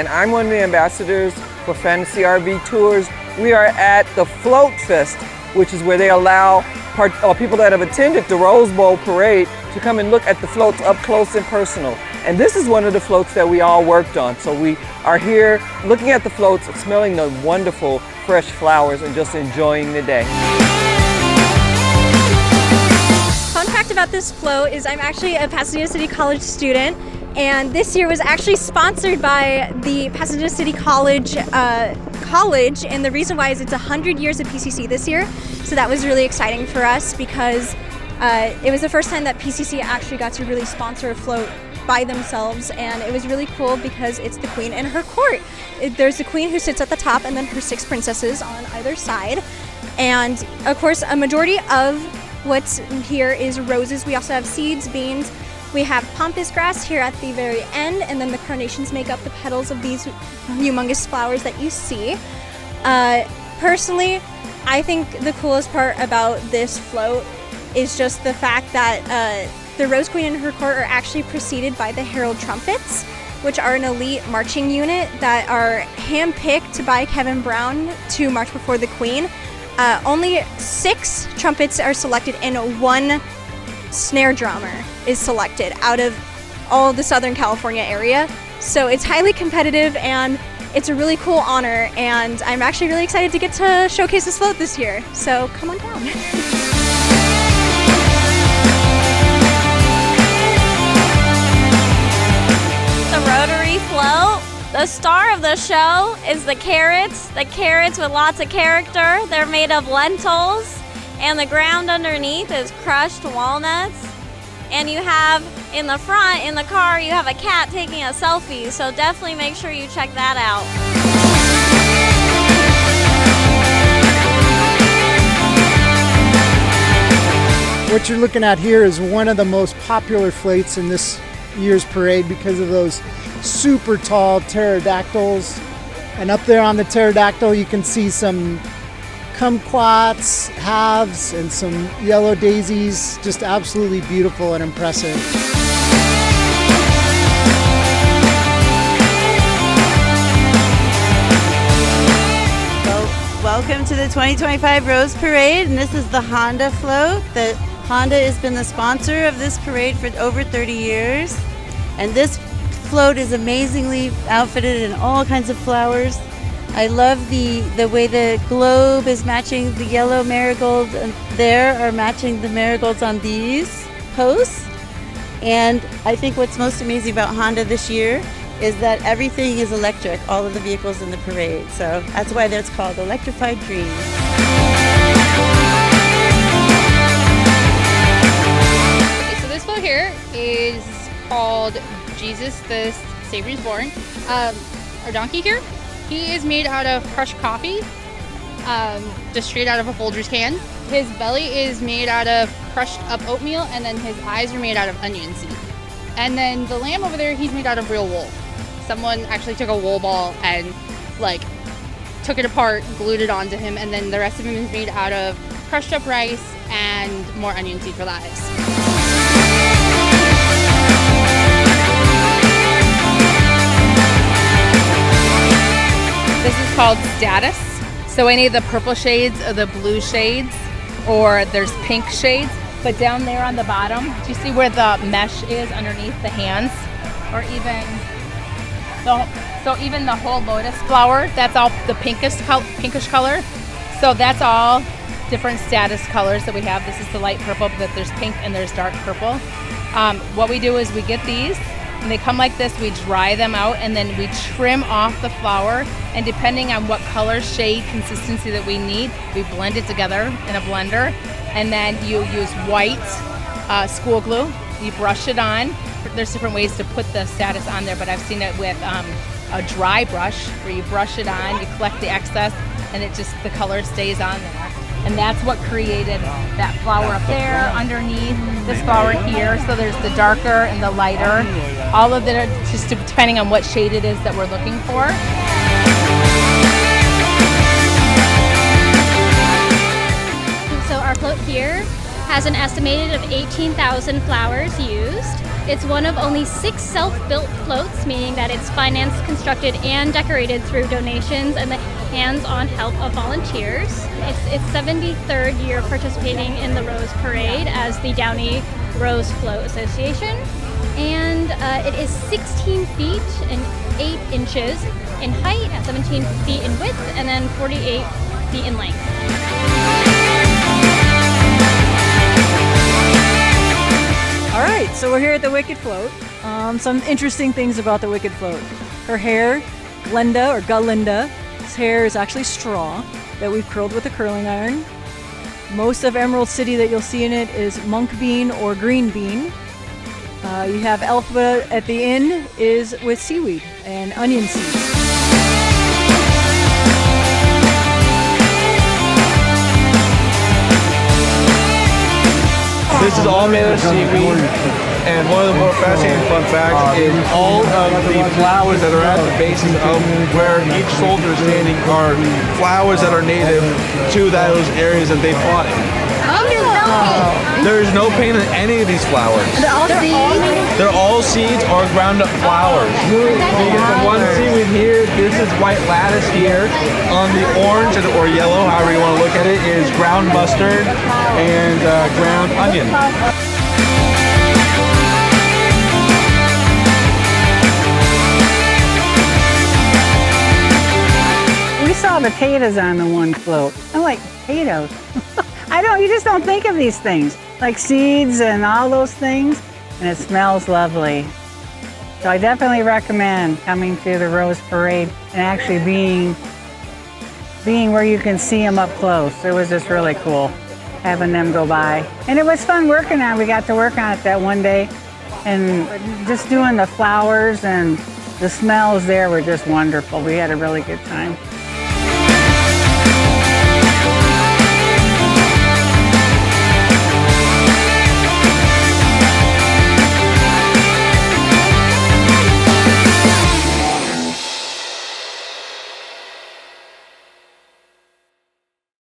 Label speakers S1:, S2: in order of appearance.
S1: and I'm one of the ambassadors for Fantasy RV Tours. We are at the Floatfest, which is where they allow people that have attended the Rose Parade to come and look at the floats up close and personal. And this is one of the floats that we all worked on. So we are here looking at the floats, smelling the wonderful fresh flowers, and just enjoying the day.
S2: Fun fact about this float is I'm actually a Pasadena City College student, and this year was actually sponsored by the Pasadena City College, and the reason why is it's 100 years of PCC this year, so that was really exciting for us because it was the first time that PCC actually got to really sponsor a float by themselves, and it was really cool because it's the queen and her court. There's the queen who sits at the top and then her 6 princesses on either side, and of course a majority of what's here is roses. We also have seeds, beans, we have pampas grass here at the very end, and then the carnations make up the petals of these humongous flowers that you see. Personally, I think the coolest part about this float is just the fact that the Rose Queen and her court are actually preceded by the Herald Trumpets, which are an elite marching unit that are handpicked by Kevin Brown to march before the Queen. Only 6 trumpets are selected and 1 snare drummer is selected out of all of the Southern California area. So it's highly competitive and it's a really cool honor, and I'm actually really excited to get to showcase this float this year. So come on down.
S3: The rotary float. The star of the show is the carrots with lots of character. They're made of lentils, and the ground underneath is crushed walnuts. And you have in the front, in the car, you have a cat taking a selfie, so definitely make sure you check that out.
S4: What you're looking at here is one of the most popular floats in this year's parade because of those super tall pterodactyls. And up there on the pterodactyl you can see some kumquats, halves, and some yellow daisies. Just absolutely beautiful and impressive.
S5: Welcome to the 2025 Rose Parade, and this is the Honda float. Honda has been the sponsor of this parade for over 30 years, and this float is amazingly outfitted in all kinds of flowers. I love the way the globe is matching the yellow marigolds, and there are matching the marigolds on these posts. And I think what's most amazing about Honda this year is that everything is electric, all of the vehicles in the parade. So that's why it's called Electrified Dreams.
S6: Okay, so this float here is called Jesus the Savior's Born. Our donkey here, he is made out of crushed coffee, just straight out of a Folgers can. His belly is made out of crushed up oatmeal, and then his eyes are made out of onion seed. And then the lamb over there, he's made out of real wool. Someone actually took a wool ball and took it apart, glued it onto him, and then the rest of him is made out of crushed up rice and more onion seed for the eyes.
S7: This is called Status. So any of the purple shades or the blue shades, or there's pink shades, but down there on the bottom, do you see where the mesh is underneath the hands? Or even the whole lotus flower, that's all the pinkish color. So that's all different Status colors that we have. This is the light purple, but there's pink and there's dark purple. What we do is we get these, and they come like this. We dry them out, and then we trim off the flower, and depending on what color, shade, consistency that we need, we blend it together in a blender, and then you use white school glue. You brush it on. There's different ways to put the Status on there, but I've seen it with a dry brush where you brush it on, you collect the excess, and the color stays on there. And that's what created that flower up there underneath this flower here. So there's the darker and the lighter. All of it, just depending on what shade it is that we're looking for.
S8: So our float here has an estimated of 18,000 flowers used.
S2: It's one of only 6 self-built floats, meaning that it's financed, constructed, and decorated through donations and the hands-on help of volunteers. It's its 73rd year participating in the Rose Parade as the Downey Rose Float Association. And it is 16 feet and 8 inches in height, 17 feet in width, and then 48 feet in length.
S8: All right, so we're here at the Wicked Float. Some interesting things about the Wicked Float. Her hair, Galinda's hair is actually straw that we've curled with a curling iron. Most of Emerald City that you'll see in it is monk bean or green bean. You have Elphaba at the end is with seaweed and onion seeds.
S9: This is all made of seaweed, and one of the more fascinating fun facts is all of the flowers that are at the bases of where each soldier is standing are flowers that are native to those areas that they fought in. There's no paint in any of these flowers. They're all seeds or ground up flowers. You get the one seaweed here, this is white lattice here. On the orange or yellow, however you want to look at it, is ground mustard and ground onion.
S10: We saw potatoes on the one float. I'm like, potatoes? You just don't think of these things, like seeds and all those things, and it smells lovely. So I definitely recommend coming to the Rose Parade and actually being where you can see them up close. It was just really cool having them go by. And it was fun working on it. We got to work on it that one day, and just doing the flowers and the smells there were just wonderful. We had a really good time.